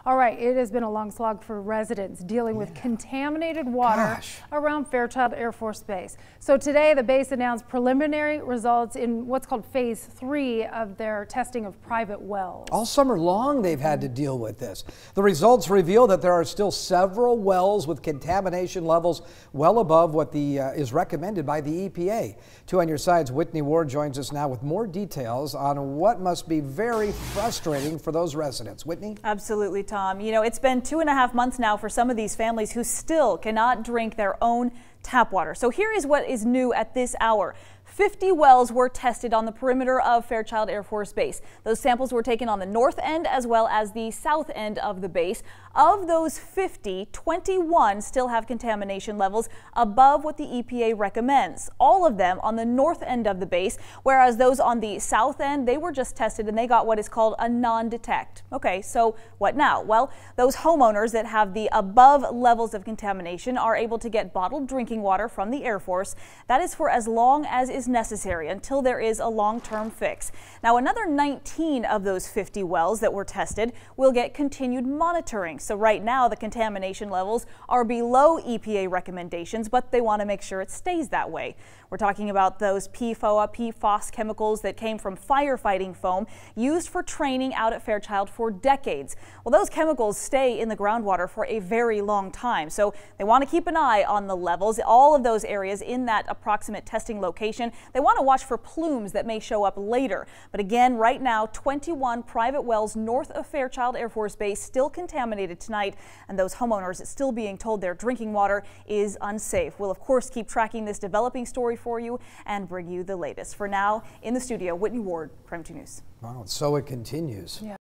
All right, it has been a long slog for residents dealing with contaminated water around Fairchild Air Force Base. So today the base announced preliminary results in what's called phase 3 of their testing of private wells. All summer long they've had to deal with this. The results reveal that there are still several wells with contamination levels well above what is recommended by the EPA. 2 on your side's Whitney Ward joins us now with more details on what must be very frustrating for those residents. Whitney? Absolutely, Tom. You know, it's been 2.5 months now for some of these families who still cannot drink their own tap water. So here is what is new at this hour. 50 wells were tested on the perimeter of Fairchild Air Force Base. Those samples were taken on the north end as well as the south end of the base. Of those 50, 21 still have contamination levels above what the EPA recommends. All of them on the north end of the base, whereas those on the south end, they were just tested and they got what is called a non-detect. Okay, so what now? Well, those homeowners that have the above levels of contamination are able to get bottled drinking water from the Air Force. That is for as long as is necessary until there is a long-term fix. Now, another 19 of those 50 wells that were tested will get continued monitoring. So right now the contamination levels are below EPA recommendations, but they want to make sure it stays that way. We're talking about those PFOA, chemicals that came from firefighting foam used for training out at Fairchild for decades. Well, those chemicals stay in the groundwater for a very long time, so they want to keep an eye on the levels. All of those areas in that approximate testing location, they want to watch for plumes that may show up later. But again, right now, 21 private wells north of Fairchild Air Force Base still contaminated tonight, and those homeowners still being told their drinking water is unsafe. We'll of course keep tracking this developing story for you and bring you the latest. For now, in the studio, Whitney Ward, KREM 2 News. Wow, so it continues. Yeah.